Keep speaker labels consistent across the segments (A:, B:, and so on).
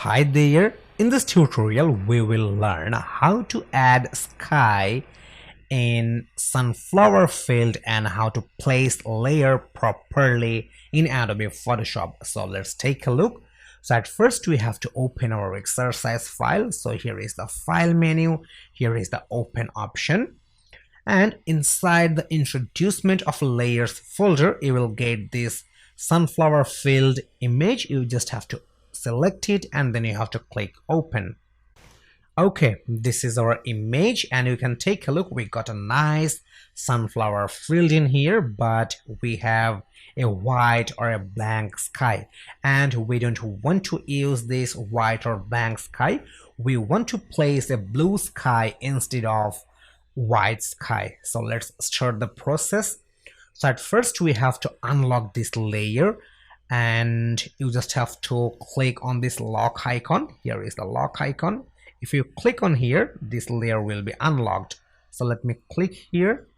A: Hi there, in this tutorial we will learn how to add sky in sunflower field and how to place layer properly in Adobe Photoshop. So let's take a look. So at first we have to open our exercise file. So here is the file menu, here is the open option, and inside the introducement of layers folder you will get this sunflower field image. You just have to select it and then you have to click open. Okay, this is our image and you can take a look. We got a nice sunflower field in here, but we have a white or a blank sky and we don't want to use this white or blank sky. We want to place a blue sky instead of white sky. So let's start the process. So at first we have to unlock this layer and you just have to click on this lock icon. Here is the lock icon. If you click on here, this layer will be unlocked. So let me click here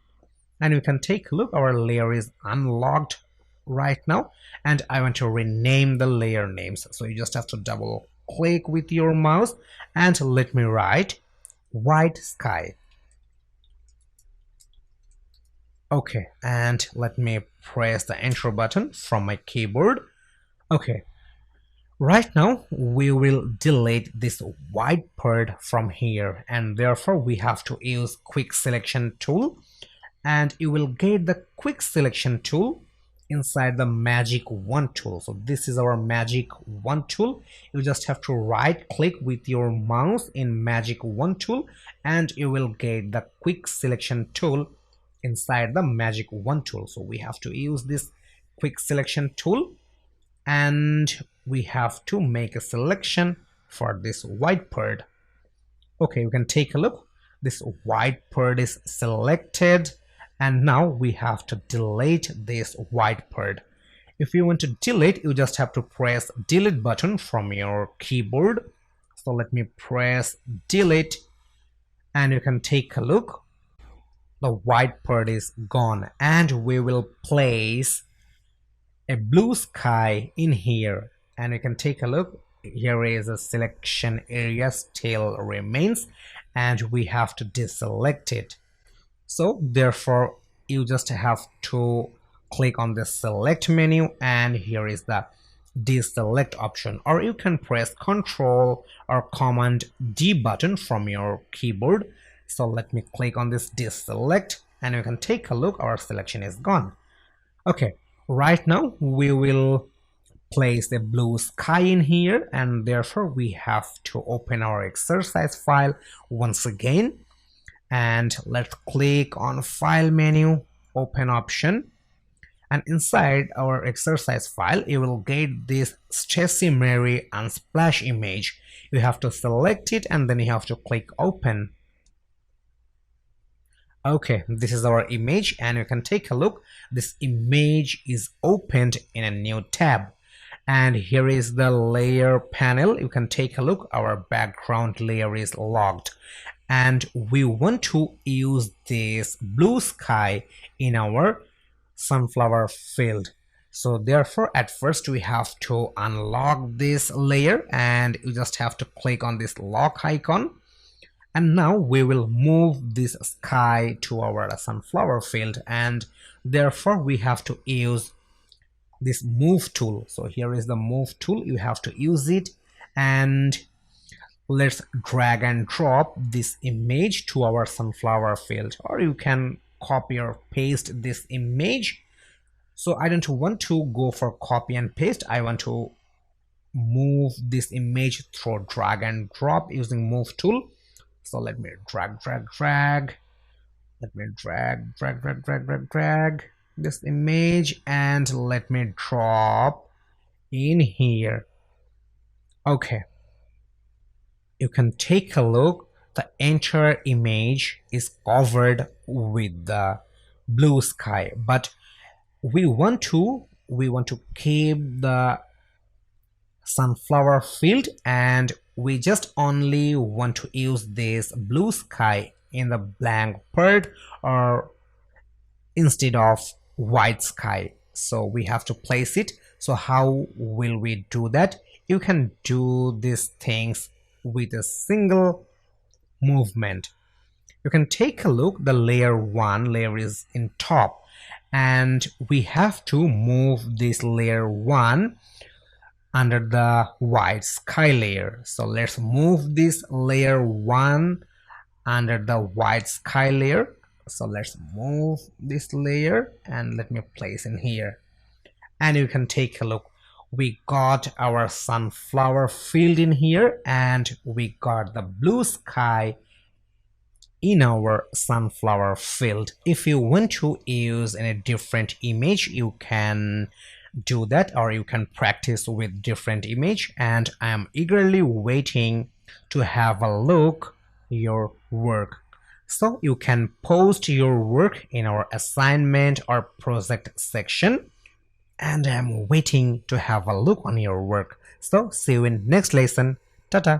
A: and you can take a look. Our layer is unlocked right now and I want to rename the layer names. So you just have to double click with your mouse and let me write white sky. Okay, and let me press the enter button from my keyboard. Okay, right now we will delete this white part from here and therefore we have to use quick selection tool, and you will get the quick selection tool inside the magic wand tool. So this is our magic wand tool. You just have to right click with your mouse in magic wand tool and you will get the quick selection tool inside the magic wand tool. So we have to use this quick selection tool and we have to make a selection for this white part. Okay, you can take a look. This white part is selected and now we have to delete this white part. If you want to delete, you just have to press delete button from your keyboard. So let me press delete and you can take a look. The white part is gone and we will place a blue sky in here and you can take a look. Here is a selection area still remains and we have to deselect it. So therefore you just have to click on the select menu and here is the deselect option, or you can press Ctrl or Command D button from your keyboard. So let me click on this deselect and you can take a look. Our selection is gone. Okay, right now we will place the blue sky in here and therefore we have to open our exercise file once again and let's click on file menu, open option, and inside our exercise file you will get this Stacy Mary Unsplash image. You have to select it and then you have to click open. Okay, this is our image and you can take a look. This image is opened in a new tab and here is the layer panel. You can take a look. Our background layer is locked and we want to use this blue sky in our sunflower field. So therefore at first we have to unlock this layer and you just have to click on this lock icon. And now we will move this sky to our sunflower field and therefore we have to use this move tool. So here is the move tool. You have to use it and let's drag and drop this image to our sunflower field, or you can copy or paste this image. So I don't want to go for copy and paste. I want to move this image through drag and drop using move tool. So let me drag. Let me drag this image and let me drop in here. Okay, you can take a look. The entire image is covered with the blue sky, but we want to keep the sunflower field and we just only want to use this blue sky in the blank part or instead of white sky. So we have to place it. So how will we do that? you can do these things with a single movement. You can take a look, the layer 1 layer is in top, and we have to move this layer 1 under the white sky layer. So let's move this layer 1 under the white sky layer. So let's move this layer and let me place in here, and you can take a look. We got our sunflower field in here, and we got the blue sky in our sunflower field. If you want to use in a different image, you can do that, or you can practice with different image, and I am eagerly waiting to have a look your work. So you can post your work in our assignment or project section, and I'm waiting to have a look on your work. So see you in next lesson. Tata.